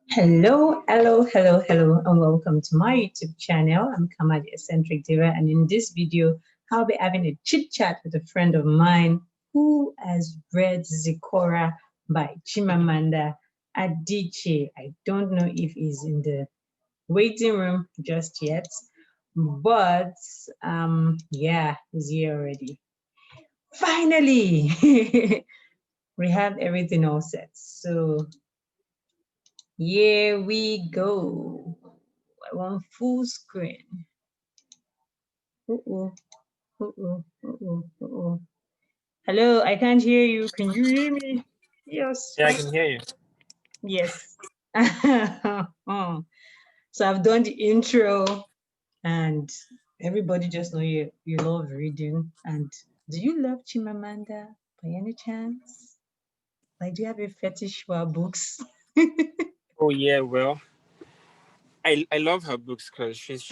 Hello, and welcome to my YouTube channel. I'm CAMAA, the eccentric diva, and in this video, I'll be having a chit chat with a friend of mine who has read Zikora by Chimamanda Adichie. I don't know if he's in the waiting room just yet, but yeah, he's here already. Finally, we have everything all set. So here we go. I want full screen. Uh-oh, uh-oh, uh-oh, uh-oh. Hello, I can't hear you. Can you hear me? Yes, Yeah, I fine. can hear you. Yes. Oh. So I've done the intro, and everybody just know you love reading. And do you love Chimamanda by any chance? Like, do you have a fetish for books? Oh yeah, well, I love her books because she's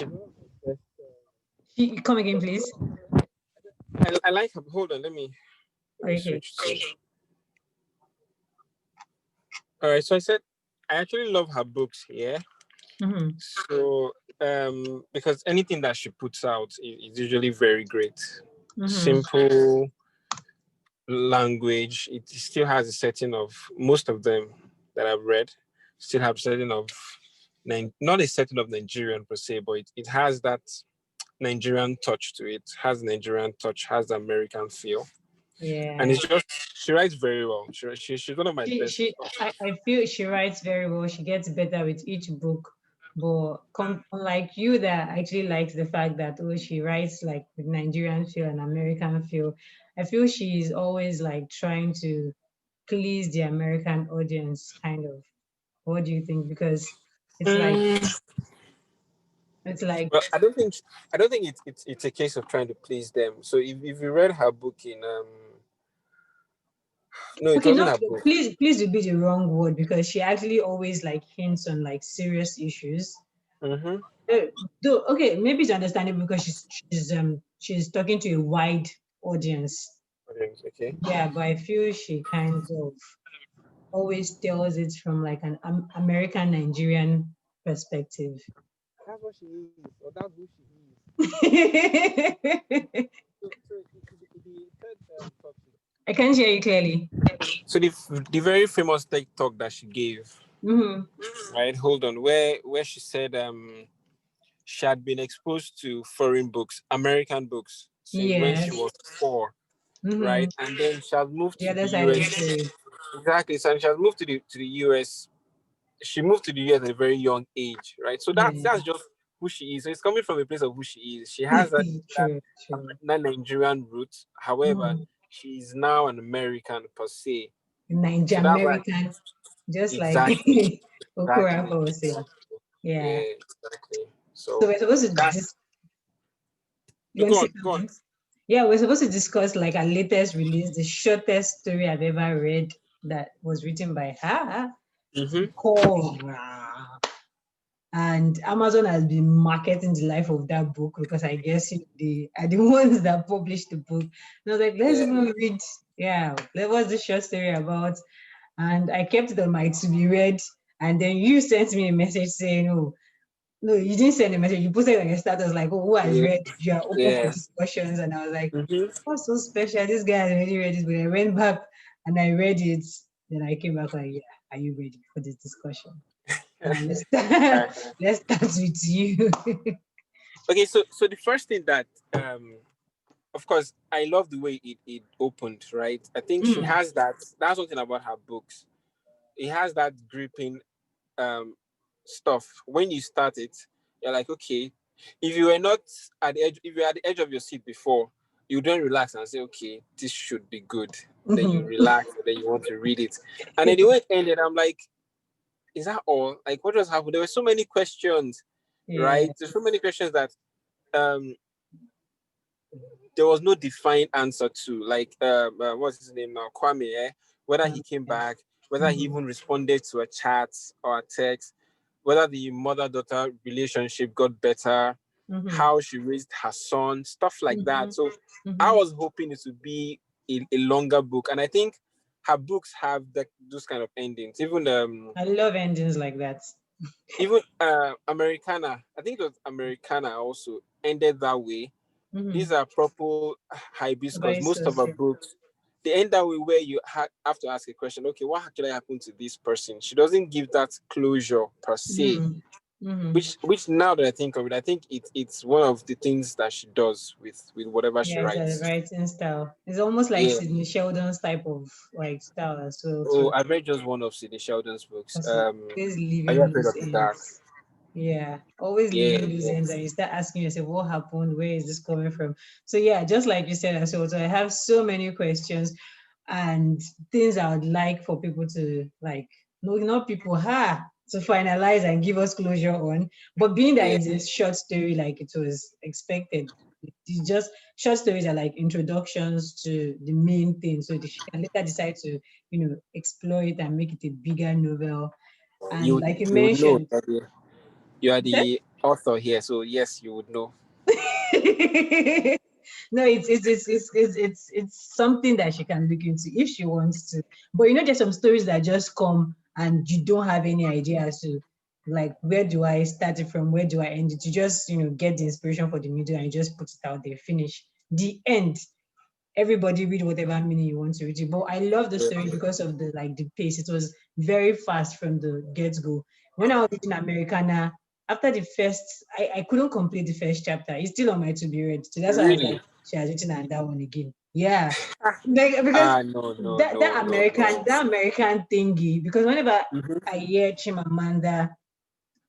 Come again, please. I like her. Hold on, let me Okay. switch. All right, so I said I actually love her books. Yeah, Mm-hmm. so because anything that she puts out is usually very great. Mm-hmm. Simple language. It still has a setting of most of them that I've read. Still have setting of not a setting of Nigerian per se, but it has that Nigerian touch to it, has Nigerian touch, has the American feel. And Yeah. it's just, she writes very well. She's one of my She, best. she, I feel she writes very well. She gets better with each book. But unlike you, that actually likes the fact that she writes like with Nigerian feel and American feel. I feel she's always like trying to please the American audience, kind of. What do you think? Because it's like Mm, it's like well, I don't think it's a case of trying to please them. So if you read her book in no, it okay, wasn't not her book. please would be the wrong word because she actually always like hints on like serious issues. Mm-hmm. Uh, though, okay, maybe it's understandable because she's talking to a wide audience. Okay. Yeah, but I feel she kind of always tells it from like an American Nigerian perspective. That's what she is, or that's who she is. I So the third topic. can't hear you clearly. So the very famous TED talk that she gave, Hmm. right? Hold on, where she said she had been exposed to foreign books, American books, since when she Yes. was 4, Hmm. right? And then she has moved The to the other side of the US. story. Exactly. So she has moved to the US. She moved to the US at a very young age, right? So that's Yeah. that's just who she is. So it's coming from a place of who she is. She has that, True, true. that Nigerian roots. However, Hmm. she's now an American per se. Niger So that's why American, just like exactly, exactly, Okurako was saying. exactly. Yeah. Yeah, exactly. So So we're supposed to that's you no, want to go say on, go on. something? Yeah, we're supposed to discuss like our latest release, the shortest story I've ever read that was written by her, Mm-hmm. Zikora. And Amazon has been marketing the life of that book because I guess they are the ones that published the book. And I was like, let's Yeah. even read. Yeah, what's the short story about? And I kept it on my to be read. And then you sent me a message saying, oh, no, you didn't send a message. You posted on your status like, "Oh, who has Yeah. read? You are open for Yeah. discussions." And I was like, Mm-hmm. "What's so special? This guy has already read it." But I went back and I read it. Then I came back like, "Yeah, are you ready for this discussion?" Now let's start. Right. Let's start with you. Okay, so the first thing that of course I love the way it opened, right? I think she Mm, has that's one thing about her books. It has that gripping stuff. When you start it, you're like, okay, if you were not at the edge, if you're at the edge of your seat before, you don't relax and say, okay, this should be good. Then you mhm. relax and then you want to read it. And then the way it ended, I'm like, is that all? Like, what just happened? There were so many questions, Yeah. right? There's so many questions that um there was no defined answer to. Like, what's his name now? Kwame, eh? Whether he came Yeah. back, whether he Mhm, even responded to a chat or a text, whether the mother-daughter relationship got better, mhm, how she raised her son, stuff like that. mhm, So I mhm, was hoping it would be a longer book. And I think her books have those kind of endings. Even I love endings like that. even Americana, I think it was Americana also ended that way. These are proper hibiscus. Very Most of so. our books, they end that way where you have to ask a question. Okay, what actually happened to this person? She doesn't give that closure per se. Which now that I think of it, I think it's one of the things that she does with whatever she Yeah, it's a writes. writing style. It's almost like Yeah. Sidney Sheldon's type of like style as well Oh, too. I read just one of Sidney Sheldon's books. Because it's always Are you leaving afraid loose of the dark? ends. Yeah, always Yeah, leaving loose yeah. ends, and you start asking yourself, what happened? Where is this coming from? So yeah, just like you said as well. So I have so many questions and things I would like for people to like, no, not people, to finalize and give us closure on. But being that Yeah. it's a short story, like it was expected, it's just short stories are like introductions to the main thing, so she can later decide to, explore it and make it a bigger novel. And You like you you would know mentioned, that you are the author here, so yes, you would know. no, it's something that she can look into if she wants to. But there's some stories that just come and you don't have any idea as to like where do I start it from, where do I end it. You just get the inspiration for the middle and you just put it out there, finish the end. Everybody read whatever meaning you want to read it. But I love the story because of the pace. It was very fast from the get-go. When I was reading Americana, after the first, I couldn't complete the first chapter. It's still on my to be read. So that's why I was like, Really? she has written that one again. Yeah. Because No, no, that, no, that no, American no. that American thingy, because whenever Mm-hmm. I hear Chimamanda,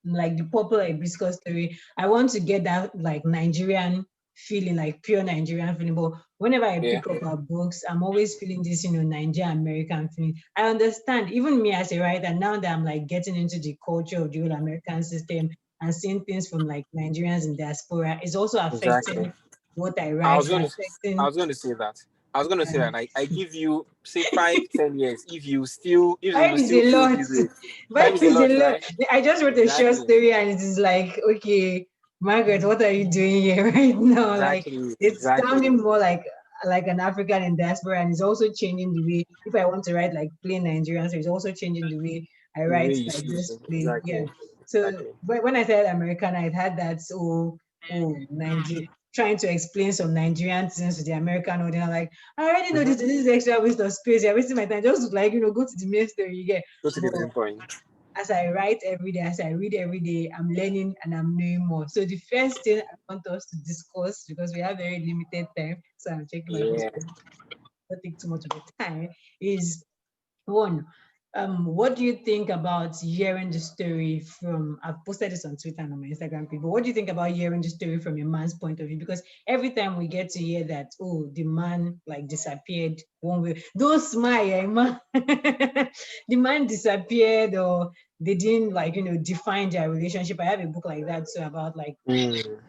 like the popular hibiscus story, I want to get that like Nigerian feeling, like pure Nigerian feeling. But whenever I Yeah, pick up her books, I'm always feeling this, Nigerian American feeling. I understand, even me as a writer, now that I'm like getting into the culture of the whole American system and seeing things from like Nigerians in diaspora, is also exactly. affecting what I I write, was it's going to, I affecting was going to say that. I was going to say that. I give you say 5, 10 years. If you Five is still a feel lot. this way, five Five is a is a lot, lot. right? I just wrote a short Exactly. story and it is like, okay, Margaret, what are you doing here right now? Like Exactly. it's Exactly. sounding more like an African in diaspora, and it's also changing the way if I want to write like plain Nigerian, so it's also changing the way I The way write you like see this it. plain. Yeah. Exactly. So Exactly. when I said Americana, it had that Nigeria trying to explain some Nigerian things to the American audience. Like, I already know this. Mm-hmm. This is extra waste of space. You're wasting my time. Just like go to the main story. You get. Go to the But main point. as I write every day, as I read every day, I'm learning and I'm knowing more. So the first thing I want us to discuss, because we have very limited time, so I'm checking my phone, Yeah. so don't take too much of the time, is one, what do you think about hearing the story from? I've posted this on Twitter and on my Instagram page. But what do you think about hearing the story from a man's point of view? Because every time we get to hear that, oh, the man like disappeared one way, don't smile, man. The man disappeared, or they didn't define their relationship. I have a book like that too about Mm.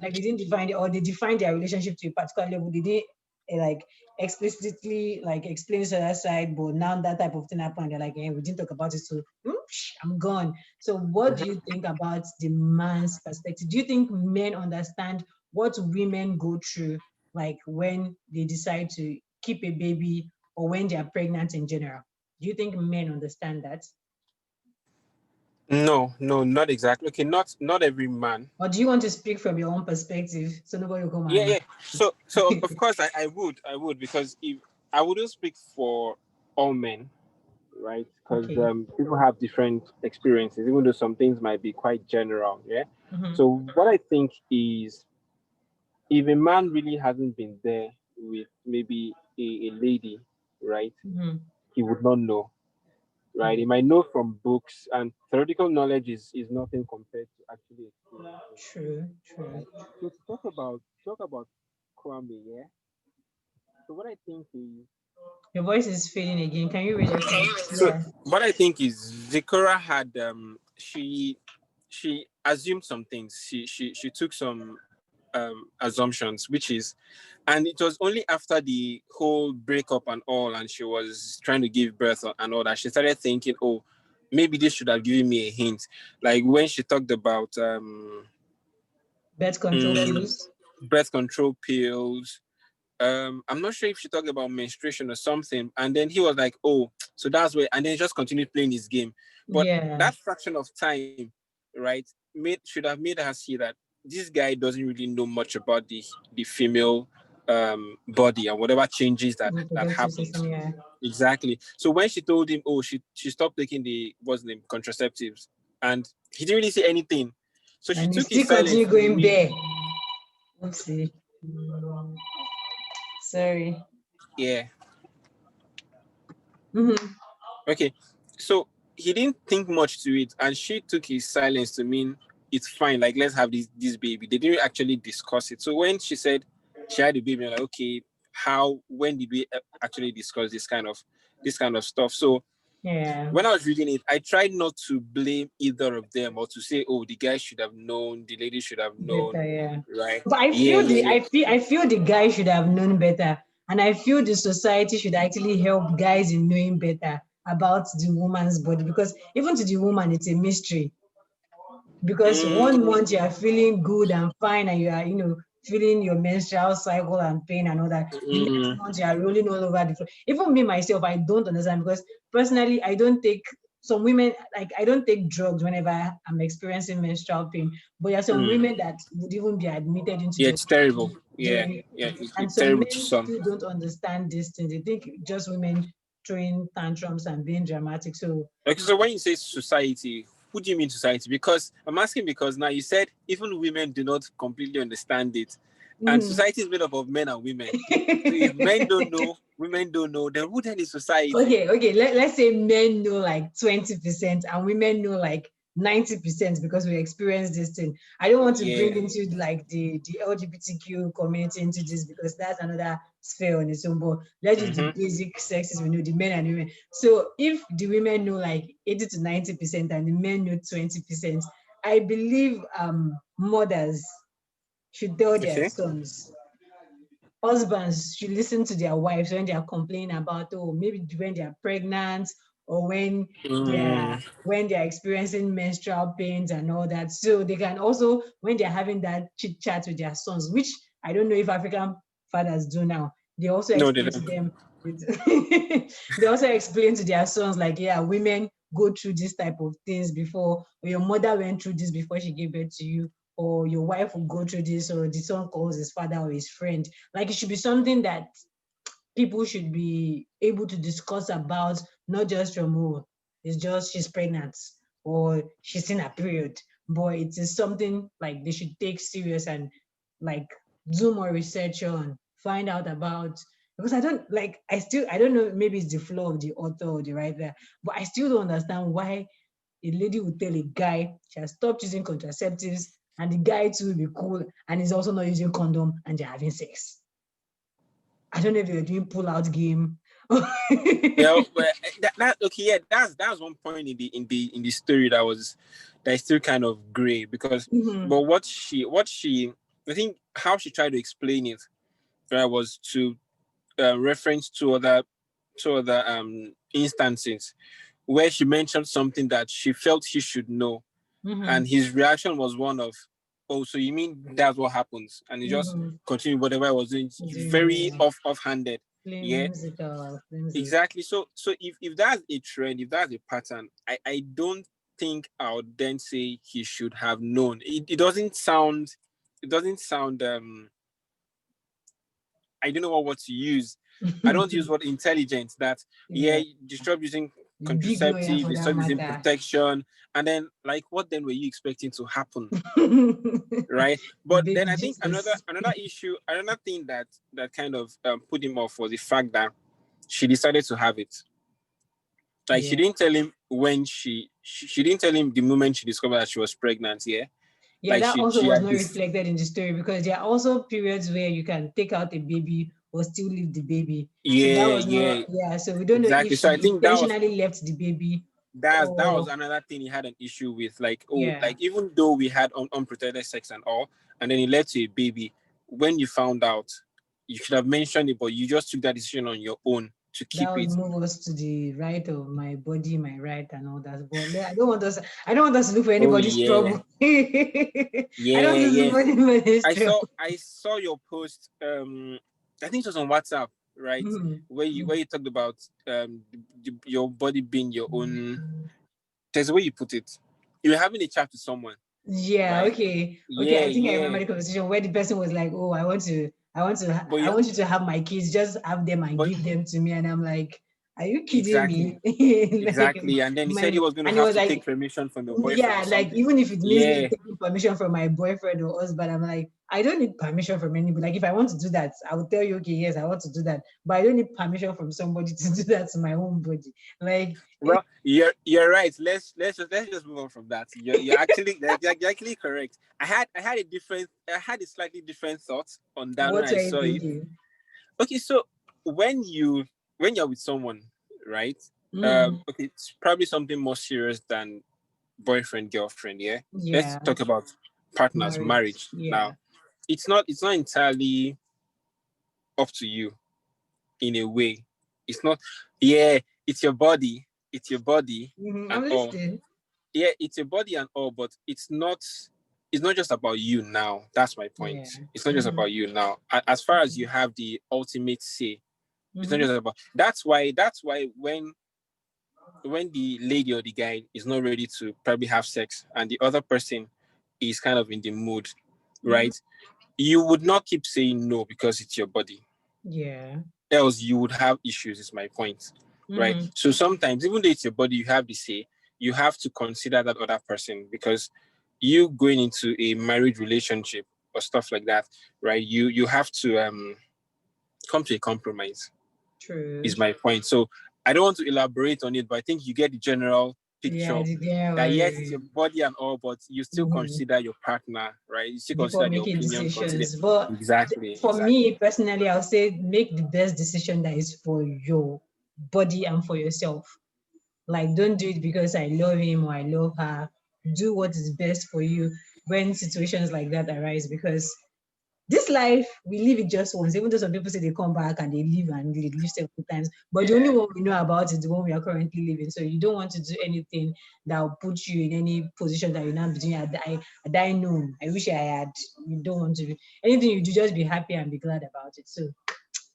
like they didn't define it, or they defined their relationship to a particular level. They didn't like explicitly like explain to that side, but now that type of thing happened. They're like, hey, we didn't talk about it, so I'm gone. So, what do Mhm. you think about the man's perspective? Do you think men understand what women go through, like when they decide to keep a baby or when they are pregnant in general? Do you think men understand that? No, no, not exactly. Okay, not every man. Or do you want to speak from your own perspective so nobody will come Yeah, and yeah. So of course I would because if I wouldn't speak for all men, right? Because okay. people have different experiences, even though some things might be quite general. Yeah. Mm-hmm. So what I think is, if a man really hasn't been there with maybe a lady, right, Mm-hmm. he would not know, right? He might know from books, and theoretical knowledge is nothing compared to actually experiencing it, True, true. right? So to talk about Kwame, yeah. So what I think is, Your voice is fading again. Can you raise your phone? so Yeah. what I think is Zikora had she assumed some things. She took some assumptions, which is, and it was only after the whole breakup and all, and she was trying to give birth and all that, she started thinking, oh, maybe this should have given me a hint. Like when she talked about Birth control mm, pills. birth control pills, I'm not sure if she talked about menstruation or something. And then he was like, oh, so that's where, and then he just continued playing his game. But that fraction of time, right, should have made her see that this guy doesn't really know much about the female body and whatever changes that happens. Exactly. So when she told him, oh, she stopped taking what's the name, contraceptives, and he didn't really say anything. So she took his silence. Continue going bare. Oopsie. Sorry. Yeah. Mm-hmm. Okay. So he didn't think much to it, and she took his silence to mean it's fine. Like, let's have this baby. They didn't actually discuss it. So when she said she had a baby, I'm like, okay, when did we actually discuss this kind of stuff? So when I was reading it, I tried not to blame either of them or to say, oh, the guy should have known, the lady should have known, right? But I feel the guy should have known better, and I feel the society should actually help guys in knowing better about the woman's body, because even to the woman, it's a mystery. Because 1 month you are feeling good and fine, and you are, feeling your menstrual cycle and pain and all that. The next month you are rolling all over the floor. Even me myself, I don't understand, because personally, I don't take, some women, like, I don't take drugs whenever I'm experiencing menstrual pain. But there are some women that would even be admitted into it's terrible. It's some terrible men to some. still don't understand this thing. They think just women throwing tantrums and being dramatic. So okay, so when you say society, who do you mean society? Because I'm asking, because now you said even women do not completely understand it, and society is made up of men and women. So if men don't know, women don't know, then who then is society? Okay. Let's say men know like 20% and women know like 90%, because we experience this thing. I don't want to bring into like the LGBTQ community into this, because that's another sphere on its own. But let's use the basic sexes we know, the men and women. So if the women know like 80 to 90% and the men know 20%, I believe mothers should tell their sons. Husbands should listen to their wives when they are complaining about, maybe when they are pregnant, or when they are experiencing menstrual pains and all that. So they can also, when they're having that chit chat with their sons, which I don't know if African fathers do now, they also explain to them. They also explain to their sons, like, women go through this type of things before, or your mother went through this before she gave birth to you, or your wife will go through this, or the son calls his father or his friend. Like, it should be something that people should be able to discuss about, not just from, it's just she's pregnant or she's in a period, but it is something like they should take serious and like do more research on, find out about. Because I don't know, maybe it's the flaw of the author or the writer, but I still don't understand why a lady would tell a guy she has stopped using contraceptives, and the guy too will be cool and is also not using condom, and they're having sex. I don't know if you're doing pull-out game. But that's one point in the story that is still kind of gray, because but what she I think how she tried to explain it, right, was to reference to other instances where she mentioned something that she felt he should know, and his reaction was one of, oh, so you mean that's what happens, and he just continued whatever I was doing, very offhanded. Musical. Exactly. So if that's a trend, if that's a pattern, I don't think I would then say he should have known. It doesn't sound I don't know what word to use. I don't use word intelligent. That you stop using contraceptive, you stop using protection, and then like what then were you expecting to happen? Right? But then I think another thing that kind of put him off was the fact that she decided to have it. Like she didn't tell him when she didn't tell him the moment she discovered that she was pregnant. Yeah, like that also was not reflected in the story, because there are also periods where you can take out a baby or still leave the baby. So that was not, so we don't know if she intentionally left the baby. That was another thing he had an issue with. Like, like even though we had unprotected sex and all, and then it led to a baby, when you found out, you should have mentioned it, but you just took that decision on your own to keep that would move us to the right of my body, my right, and all that. But I don't want us to look for anybody's trouble. I don't want to look for anybody's trouble. I saw your post I think it was on WhatsApp, right? Where you talked about your body being your own. There's a way you put it. You were having a chat with someone. Yeah, Right? okay. Yeah, I think I remember yeah. the conversation where the person was like, "Oh, I want But you to have my kids, just have them and but give them to me." And I'm like, "Are you kidding exactly, me?" Like, exactly. And then he said he was going to and he have was to take like, permission from your boyfriend yeah, or like something. even if it means me Yeah. taking permission from my boyfriend or husband, I'm like, I don't need permission from anybody. Like if I want to do that, I will tell you, okay, yes, I want to do that, but I don't need permission from somebody to do that to my own body. Like, Well, you're right. Let's just move on from that. You're actually correct. I had a slightly different thought on that when what I are you saw it. thinking? Okay, so when you're with someone, right? Okay, it's probably something more serious than boyfriend girlfriend. Yeah, let's Yeah, talk about partners, marriage. marriage. Yeah. Now, it's not entirely up to you in a way. It's not. Yeah, it's your body. It's your body and I'm all. listening. Yeah, it's your body and all, but it's not just about you now. That's my point. Yeah. It's not just about you now. As far as you have the ultimate say, it's not just about. That's why when the lady or the guy is not ready to probably have sex and the other person is kind of in the mood, right? You would not keep saying no because it's your body. Yeah. Else you would have issues, is my point. Right? So sometimes, even though it's your body, you have the say, you have to consider that other person, because you going into a marriage relationship or stuff like that, right? You have to come to a compromise, True. is my point. So I don't want to elaborate on it, but I think you get the general Yeah, picture, yeah, that yes, it's your body and all, but you still consider your partner, right? You still before consider their making opinion, consider decisions. But exactly, for me exactly. personally, I'll say make the best decision that is for your body and for yourself. Like, don't do it because I love him or I love her. Do what is best for you when situations like that arise, because this life we live it just once. Even though some people say they come back and they live and they live several times, but the only Yeah. one we know about is the one we are currently living. So you don't want to do anything that will put you in any position that you're not doing. I die no. I wish I had. You don't want to do anything you do. Just be happy and be glad about it. So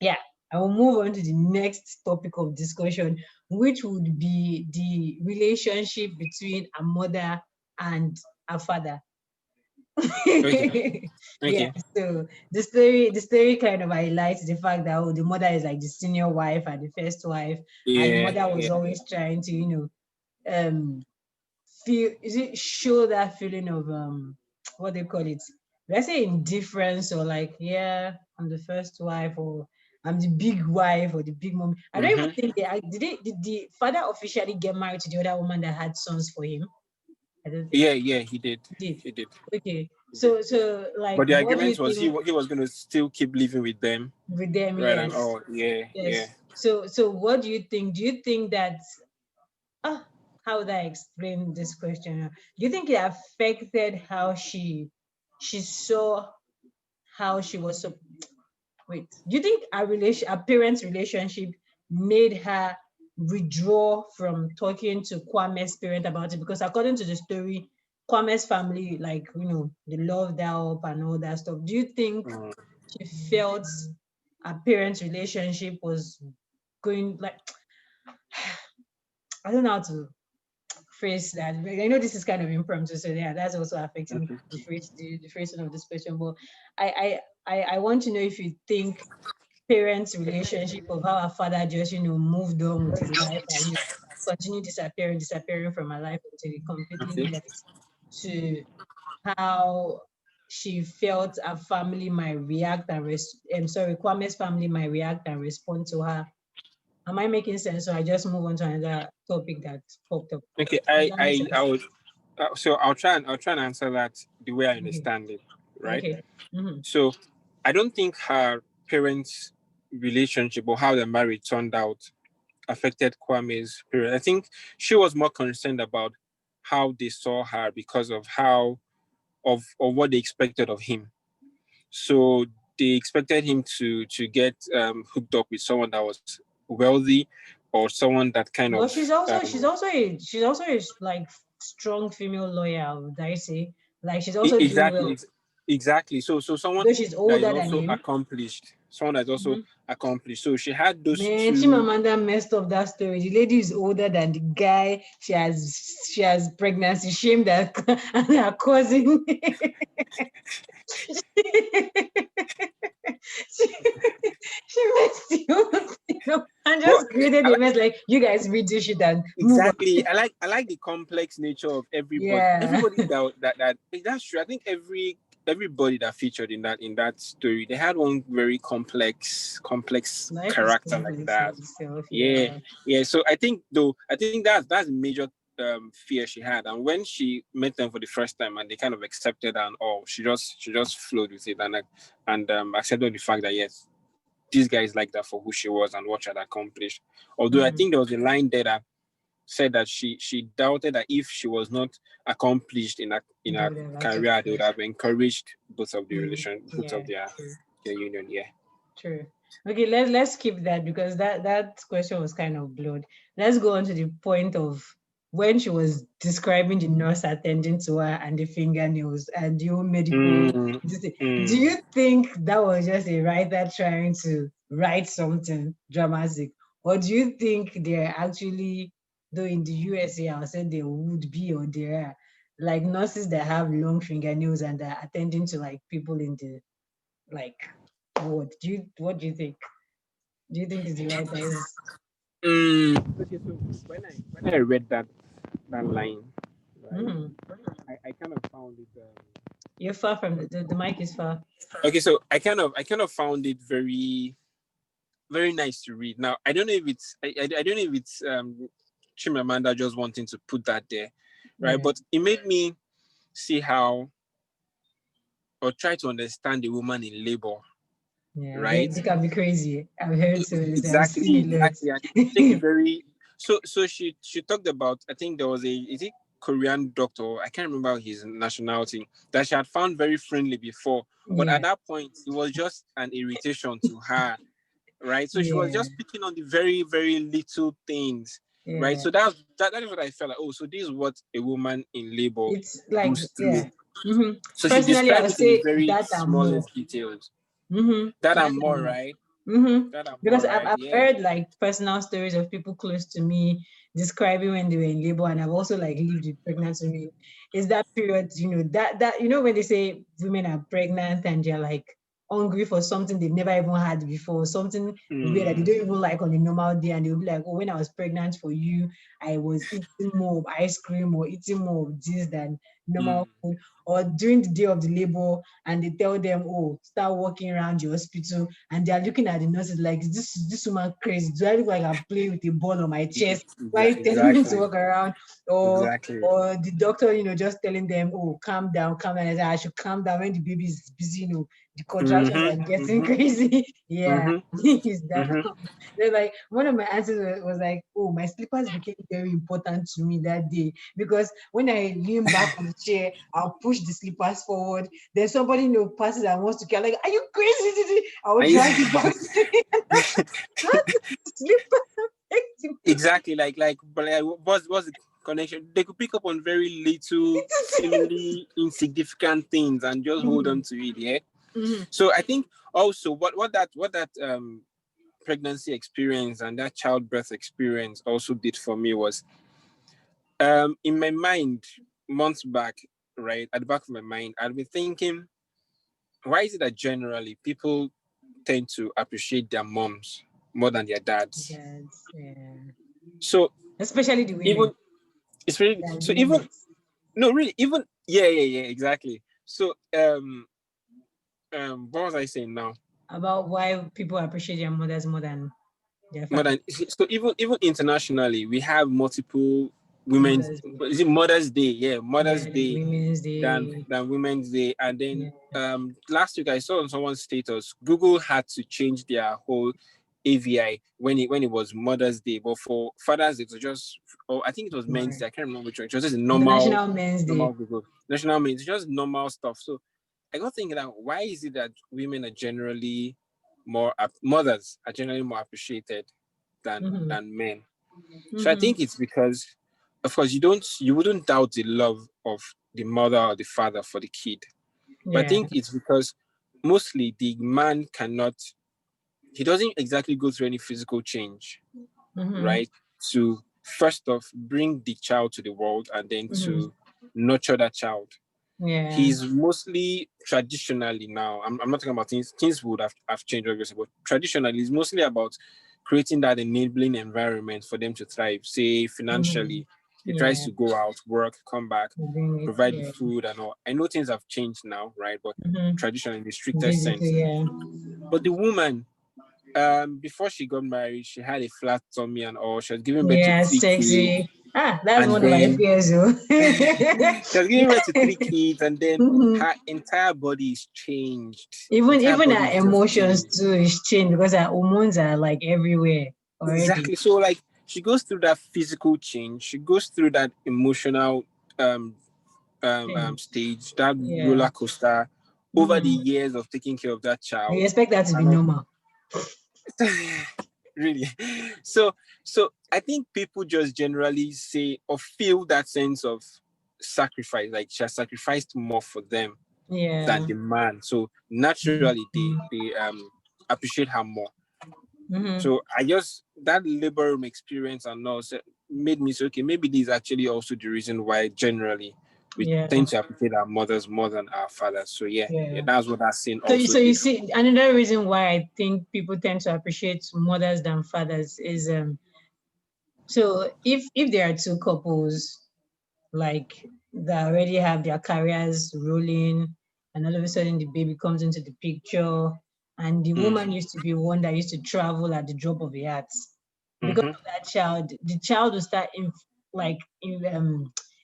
yeah, I will move on to the next topic of discussion, which would be the relationship between a mother and a father. Okay. Yeah, Okay. so the story kind of highlights the fact that, oh, the mother is like the senior wife and the first wife, and the Yeah. mother was Yeah. always trying to, feel, is it show that feeling of what they call it, let's say indifference, or like, yeah, I'm the first wife, or I'm the big wife, or the big mom. I don't even Mm-hmm. think did the father officially get married to the other woman that had sons for him? I don't think Yeah, yeah, he did. he did. He did. Okay, He did. so like, But the what do you agreement was think he was gonna still keep living with them, with them? right? And Yes, all. Yeah, yeah. yes. So what do you think? Do you think that, how would I explain this question? Do you think it affected how she saw how she was so wait? Do you think a parent's relationship made her withdraw from talking to Kwame's parent about it? Because according to the story, Kwame's family, like, they loved her up and all that stuff. Do you think Mm. she felt a parent's relationship was going like, I don't know how to phrase that. I know this is kind of impromptu, so yeah, that's also affecting Okay. the phrasing of this question. But I want to know if you think parents' relationship, of how our father just moved on with his life and continued disappearing from her life until he completely Okay. left, to how she felt her family might react and I'm sorry, Kwame's family might react and respond to her. Am I making sense? So I just move on to another topic that popped up. Okay. Does that make I sense? would. So I'll try and answer that the way I Okay. understand it, right? Okay. Mm-hmm. So I don't think her parents' relationship or how their marriage turned out affected Kwame's period. I think she was more concerned about how they saw her because of how of what they expected of him. So they expected him to get hooked up with someone that was wealthy, or someone that kind But of she's also a like strong female lawyer, would I say? Like, she's also doing exactly well. exactly. So someone Though she's that is older than also him. accomplished, someone that's also Mm-hmm. accomplished. So she had those Man, two. Chimamanda messed up that story. The lady is older than the guy. She has pregnancy shame that and her cousin. she, she messed the whole thing up and But just created I a like, mess like you guys read this shit and move on. exactly. I like the complex nature of everybody. Yeah. Everybody that that's true. I think everybody that featured in that story, they had one very complex Life is character like complex in that. itself, Yeah, yeah. yeah. So I think that's a major fear she had, and when she met them for the first time and they kind of accepted her and all, she just flowed with it and accepted the fact that yes, this guy is like that for who she was and what she had accomplished. Although I Mm-hmm. think there was a line there that said that she doubted that if she was not accomplished in They her would have career, they accepted. would have encouraged both of Yeah, true. their union. Yeah. True. Okay, let's skip that because that question was kind of blurred. Let's go on to the point of when she was describing the nurse attending to her and the fingernails and the whole medical. Mm, Do mm. you think that was just a writer trying to write something dramatic, or do you think they're actually, though in the USA, I would say there would be or there are like nurses that have long fingernails and are attending to like people in the like what do you think? Do you think it's the right size? Okay, so when I read that line, right, Mm. I kind of found it. You're far from the mic is far. Okay, so I kind of found it very very nice to read. Now I don't know if I don't know if it's Chimamanda just wanting to put that there, right? Yeah. But it made me see how or try to understand the woman in labor, Yeah. They, right? they can be crazy. I've heard so many times. I've Exactly, seen it. exactly. And take a very so she talked about, I think there was a, is it Korean doctor, I can't remember his nationality, that she had found very friendly before. But at Yeah. that point it was just an irritation to her, right? So she was Yeah. just picking on the very, very little things, right? Yeah. So that is what I felt like. Oh, so this is what a woman in labor It's like goes yeah. through. hmm So she Personally, I described would it in the say very that and more. smallest details. That That and and more, more. right? Mm-hmm. That and more, Because I've, right? I've Yeah. heard like personal stories of people close to me describing when they were in labor, and I've also like lived with pregnant women. Is that period, that when they say women are pregnant and they're like hungry for something they've never even had before, something weird that they Mm, don't even like on a normal day, and they'll be like, oh, when I was pregnant for you, I was eating more of ice cream or eating more of this than normal mm. food. Or during the day of the labor, and they tell them, oh, start walking around the hospital, and they're looking at the nurses like, this woman crazy? Do I look like I'm playing with a ball on my chest? Why are you telling me to Exactly. walk around? Or Exactly. or the doctor, just telling them, oh, calm down, calm down. I should calm down when the baby is busy, the contractions are Mm-hmm. getting Mm-hmm. crazy. Yeah, Mm-hmm. is that Mm-hmm. Then like one of my answers was like, oh, my slippers became very important to me that day because when I lean back on the chair, I'll push the slippers forward. Then somebody passes and wants to care, like, are you crazy? I will drag it back to me. How does the slipper affect you? Exactly. But what's the connection? They could pick up on very little, seemingly insignificant things and just hold on to it. Yeah. Mhm. So I think also what that pregnancy experience and that childbirth experience also did for me was in my mind months back, right at the back of my mind, I'd been thinking, why is it that generally people tend to appreciate their moms more than their dads? That's So especially the even women. it's really Than so the even men. no really even yeah exactly. So what was I saying now? About why people appreciate their mothers more than their More fathers. than so even internationally we have multiple women's, Mothers Day. is it Mother's Day? Yeah, Mother's Yeah, there's Day Women's than Day. Women's Day. And then Yeah. last week I saw on someone's status Google had to change their whole AVI when it was Mother's Day, but for Father's Day it was just, oh I think it was Men's More. Day, I can't remember which one. It was just a normal International Men's Day. Google National Men's, just normal stuff. So I got thinking that why is it that women are generally mothers are generally more appreciated Mm-hmm. than men? So I Mm-hmm. think it's because, of course, you wouldn't doubt the love of the mother or the father for the kid, But I Yeah. think it's because mostly the man he doesn't exactly go through any physical change, Mm-hmm. right? To first off bring the child to the world and then Mm-hmm. to nurture that child. Yeah. He's mostly traditionally now, I'm not talking about things would have changed obviously, but traditionally it's mostly about creating that enabling environment for them to thrive, say Mm-hmm. financially. He tries Yeah. to go out, work, come back, Bring it. provide the Yeah. food and all. I know things have changed now, right? But Mm-hmm. traditionally in the strictest sense. Basically, yeah. But the woman, before she got married, she had a flat tummy and all. She was giving birth to Yeah, 3 kids. sexy. Ah, that's And one of my then fears, though. she was giving birth to 3 kids, and then Mhm. her entire body is changed. Even Entire even body our is just emotions changed. too is changed because our hormones are like everywhere already. Exactly. So like she goes through that physical change, she goes through that emotional um Thing. stage, that Yeah. roller coaster over the Mm-hmm. years of taking care of that You child. expect that to be And all. normal. Really. So I think people just generally say or feel that sense of sacrifice, like she has sacrificed more for them than Yeah. the man. So naturally they appreciate her more. Mm-hmm. So I just that labor room experience and all made me say, okay, maybe this is actually also the reason why generally we Yeah. tend to appreciate our mothers more than our fathers. So yeah, Yeah. that's what that scene So, also so you did for see, another reason why I think people tend to appreciate mothers than fathers is so if there are two couples like that already have their careers rolling, and all of a sudden the baby comes into the picture, and the me. woman used to be one that used to travel at the drop of a hat. Because Mm-hmm. of that child, the child will start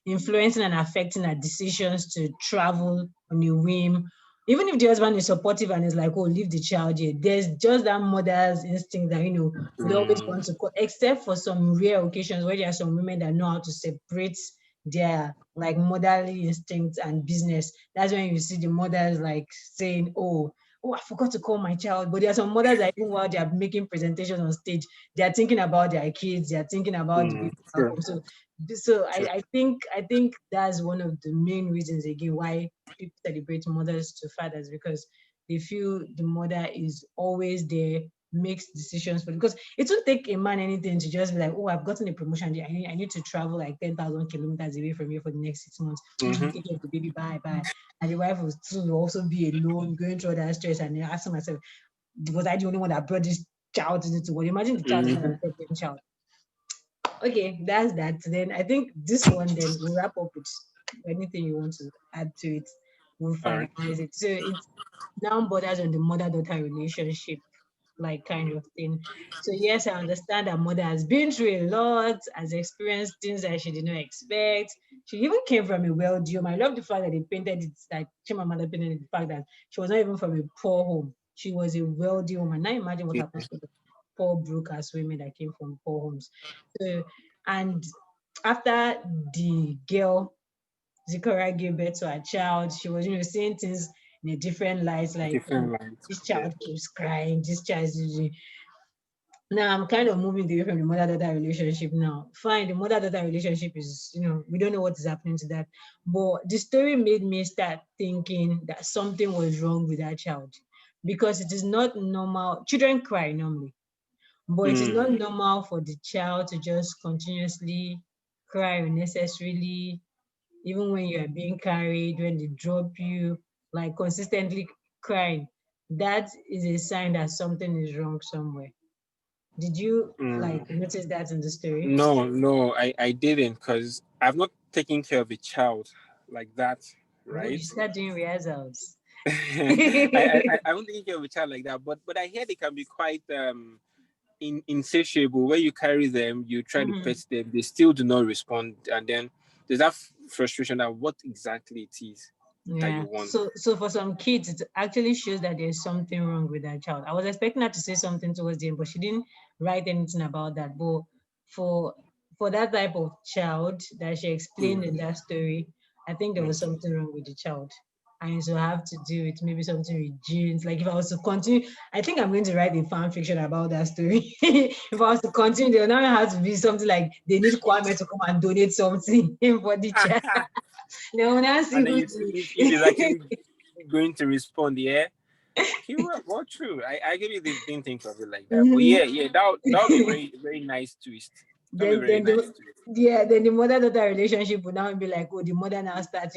influencing and affecting her decisions to travel on a whim. Even if the husband is supportive and is like, "Oh, leave the child here," there's just that mother's instinct that would always want to. Except for some rare occasions where there are some women that know how to separate their like motherly instincts and business. That's when you see the mothers like saying, "Oh, I forgot to call my child." But there are some mothers that even while they are making presentations on stage, they are thinking about their kids, they are thinking about the baby back Sure, home. So sure. I think that's one of the main reasons again why people celebrate mothers to fathers, because they feel the mother is always there, makes decisions for, because it won't take a man anything to just be like, "Oh, I've gotten a promotion. I need to travel like 10,000 kilometers away from here for the next 6 months. Let me Mm-hmm. take care of the baby. Bye, bye." And the wife will still also be alone, going through all that stress, and then asking myself, was I the only one that brought this child into the world? Imagine the child is not a Mm-hmm. problem child. Okay, that's that. Then I think this one, then we'll wrap up with anything you want to add to it. We'll All right. finalize it. So it's now borders on the mother-daughter relationship, like kind of thing. So yes, I understand that mother has been through a lot, has experienced things that she did not expect. She even came from a wealthy home. I love the fact that they painted it, like Chimamanda painted the fact that she was not even from a poor home. She was a wealthy woman. Now imagine what Yeah. happens to the poor broke ass women that came from poor homes. So, and after the girl Zikora gave birth to her child, she was, seeing things in a different light, like, Different "Oh, lines. this Yeah. child keeps crying, this child is." Now I'm kind of moving away from the mother-daughter relationship now. Fine, the mother-daughter relationship is, we don't know what is happening to that. But the story made me start thinking that something was wrong with that child. Because it is not normal. Children cry normally, but it is not Mm. normal for the child to just continuously cry unnecessarily, even when you are being carried, when they drop you, like consistently crying. That is a sign that something is wrong somewhere. Did you like Mm. notice that in the story? No, I didn't because I've not taken care of a child like that, Oh, you right? start doing rehearsals. I won't take care of a child like that, but I hear they can be quite insatiable. Where you carry them, you try to Mhm. pet them, they still do not respond, and then there's that frustration that what exactly it is that Yeah. you want. So for some kids, it actually shows that there's something wrong with that child. I was expecting her to say something towards the end, but she didn't write anything about that. But for for that type of child that she explained in Mm. that story, I think there was Mm. something wrong with the child. And so I have to do it, maybe something with genes. Like if I was to continue, I think I'm going to write a fan fiction about that story. If I was to continue, there now have to be something like they need Kwame to come and donate something for the child. They will now see And then who you see if it's to actually going to respond. Yeah. Okay, well, true. I really didn't think of it like that. But Mhm. yeah, that would be very, very nice twist. That would be then very then nice the twist. yeah, then the mother-daughter relationship will now be like, oh, the mother now starts,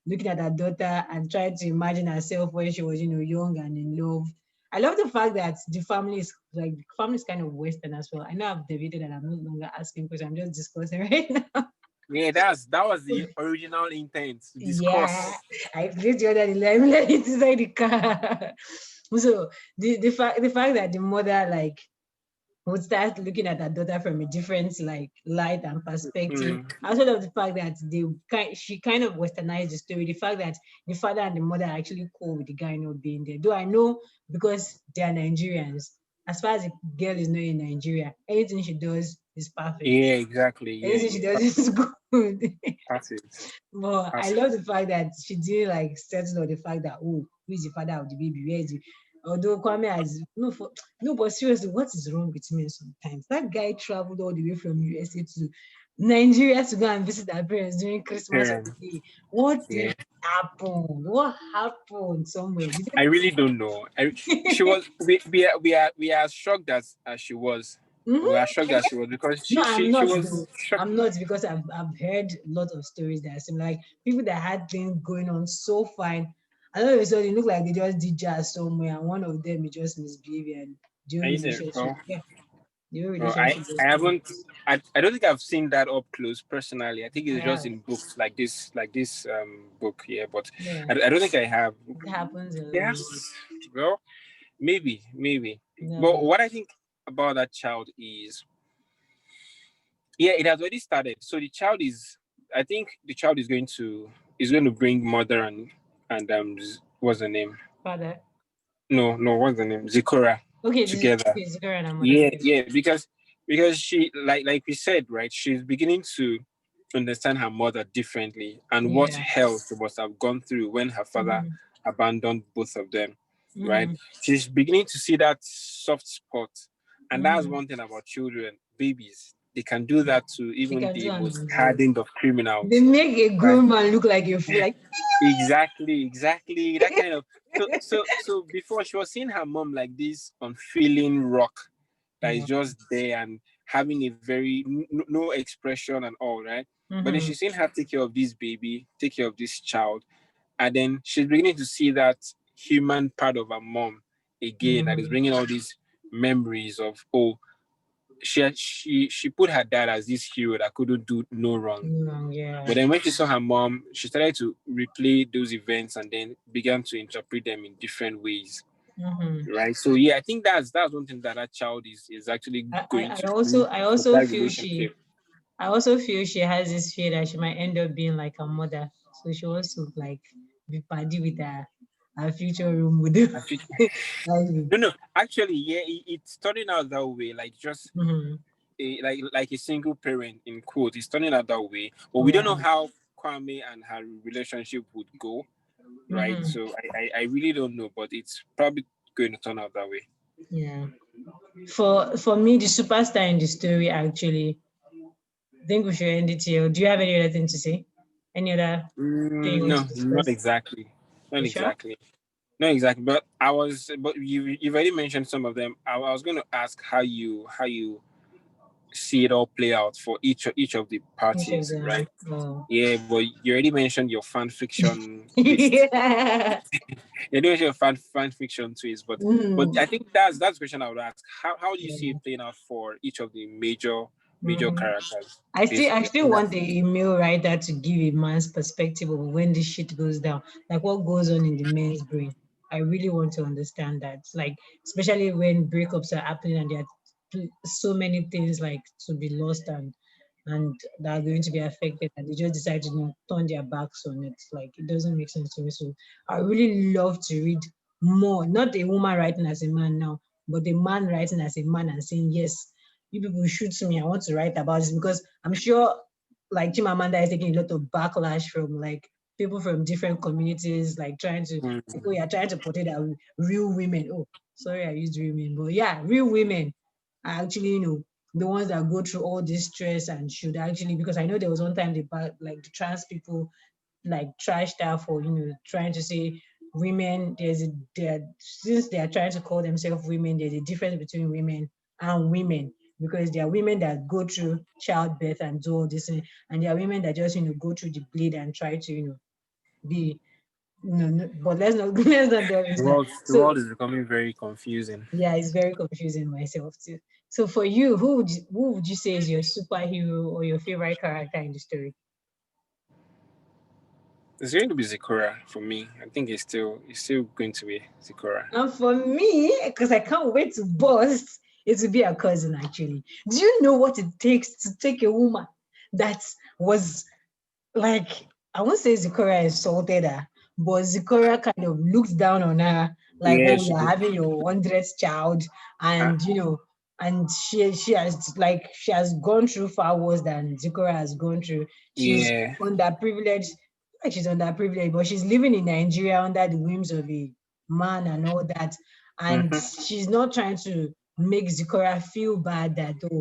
looking at her daughter and trying to imagine herself when she was, young and in love. I love the fact that the family is kind of Western as well. I know I've debated and I'm no longer asking questions, I'm just discussing right now. Yeah, that was the original intent to Yeah, discuss. I placed the other in the line, like it inside the car. So the fact that the mother would start looking at her daughter from a different light and perspective. Mm. Also of the fact that she kind of westernized the story. The fact that the father and the mother are actually cool with the guy not being there. Though I know because they are Nigerians, as far as the girl is not in Nigeria, anything she does is perfect. Yeah, exactly. Yeah, Anything she yeah. does is good. That's it. But I That's it. love the fact that she didn't settle on the fact that, oh, who is the father of the baby? Where is he? Although Kwame has no, but seriously, what is wrong with men sometimes? That guy traveled all the way from USA to Nigeria to go and visit her parents during Christmas Yeah. holiday. What Yeah. did happen? What happened somewhere? Did I really don't know. She they? was. We are as shocked as she was. We are Mhm. shocked as she was because No, I'm she not was though. shocked. I'm not because I've heard a lot of stories that seem like people that had things going on so fine. I know so they look like they just did jazz somewhere, and one of them is just misbehaving, and the whole And you said, relationship, "Oh, yeah, the whole well, I relationship I just haven't. collapsed. I don't think I've seen that up close personally. I think I it's just have, in books like this book here, but yeah, I don't think I have. it happens a Yes. lot. Well, maybe. But No, what I think about that child is, yeah, it has already started. So the child is, I think the child is going to bring mother and what's the name? father. No, what's the name? Zikora Okay, this is together. okay. Zikora and her mother Yeah, together. yeah, because she like we said, right? She's beginning to understand her mother differently and what Yeah. hell she must have gone through when her father Mm-hmm. abandoned both of them, right? Mm-hmm. She's beginning to see that soft spot, and that's Mm-hmm. one thing about children, babies. They can do that to They even can do the an most unreal. hardened of They criminals, make a right? grown man look like a fool. Like, Exactly. That kind of so before she was seeing her mom like this unfeeling rock that is yeah. just there and having a very no expression and all, right? But then Mm-hmm. she's seeing her take care of this baby, take care of this child, and then she's beginning to see that human part of her mom again that is Mm-hmm. bringing all these memories of, oh, she put her dad as this hero that couldn't do no wrong. Yeah. But then when she saw her mom, she started to replay those events and then began to interpret them in different ways. Mm-hmm. Right. So yeah, I think that's one thing that that child is actually I, I going I to also do I for also that feel relationship. she has this fear that she might end up being like her mother. So she wants to be party with her future role model. I think Like, no, actually, yeah, it's turning out that way. Like just mhm. like a single parent in quote, it's turning out that way. But we don't Yeah. know how Kwame and her relationship would go, right? Hmm. So I really don't know, but it's probably going to turn out that way. Yeah. For me, the superstar in the story actually, I think we should end it here. Do you have any other thing to say? Any other thing you want No, to not discuss? exactly. Not You sure? exactly. Not exactly. But you've already mentioned some of them. I was going to ask how you see it all play out for each of the Each of parties, right? them. Oh. Yeah, but you already mentioned your fan fiction twist. Yeah. You already mentioned your fan fiction twist, but Mhm. I think that's the question I would ask. How do you see Yeah. it playing out for each of the major Mhm. characters, I still I basically? I still think want the email writer to give a man's perspective of when this shit goes down, like what goes on in the men's brain. I really want to understand that, like especially when breakups are happening and there are so many things like to be lost and that are going to be affected, and they just decide to turn their backs on it. Like it doesn't make sense to me. So I really love to read more, not a woman writing as a man now, but a man writing as a man and saying yes, you people shoot me. I want to write about this because I'm sure like Chimamanda is taking a lot of backlash from like people from different communities, like trying to mm, oh yeah, trying to portray that real women. Oh, sorry, I used real women, but yeah, real women are actually, the ones that go through all this stress and should actually, because I know there was one time like the trans people like trashed her for trying to say women, since they are trying to call themselves women, there's a difference between women and women, because there are women that go through childbirth and do all this, and there are women that just go through the bleed and try to be no, but let's not let's not delve into that. The So world is becoming very confusing. yeah, it's very confusing myself too. So for you, who would you say is your superhero or your favorite character in the story? It's going to be Zikora for me. I think it's still going to be Zikora. And for me, because I can't wait to bust, it will be a cousin actually. Do you know what it takes to take a woman that was like, I won't say Zikora insulted her, but Zikora kind of looks down on her, like, Yeah, oh, she you're did. having your 100th child, Uh, and and she has gone through far worse than Zikora has gone through. She's yeah, underprivileged, like she's underprivileged, but she's living in Nigeria under the whims of a man and all that, and hmm, she's not trying to make Zikora feel bad that, oh,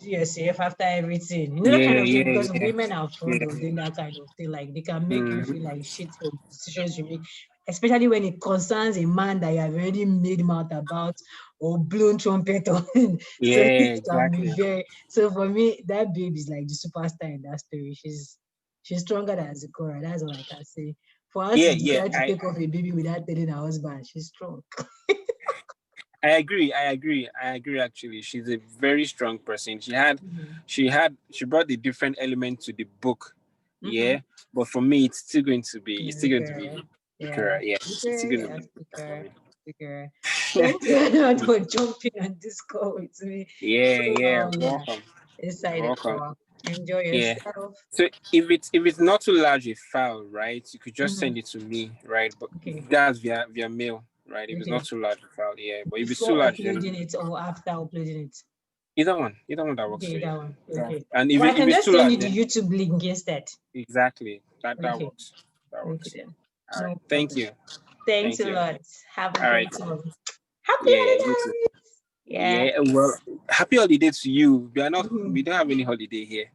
yourself after everything. That kind yeah, of thing, yeah, because yeah, women are fond yeah. of doing that kind of thing. Like they can make you feel Hmm. like shit for the decisions you make, especially when it concerns a man that you have already made mouth about or blown trumpet on. So Yeah, it can be exactly. very, so for me, that babe is like the superstar in that story. She's stronger than Zikora. That's all I can say. For her to Yeah, yeah. decide to take off a baby without telling her husband, she's strong. I agree. I agree. I agree. Actually, she's a very strong person. Mm-hmm. She brought the different element to the book. Mm-hmm. Yeah, but for me, it's still going to be Zikora. Yeah. Zikora. Yeah, it's still Zikora, going to yeah, be for Zikora, me. Zikora. Thank you very much for jumping on this call with me. Yeah, So yeah. yeah, Welcome. excited Welcome. for enjoy Yeah. yourself. So if it's not too large a file, right, you could just Mm-hmm. send it to me, right? But Okay, that's via mail, right? If it's not okay. too large a file, yeah. But if it's too Before large, then uploading it or after uploading it? either one that works for Okay, you. that one. Yeah. Okay. And Or I if can it's just too send large, you the then YouTube link instead. exactly that Okay, works. That okay works. then. All right. No Thank problem. you. Thanks Thank a you. lot. Have a All right. great one. Happy Yeah. You too. holidays. Yeah. Yeah. Well, happy holiday to you. We Mhm. don't have any holiday here.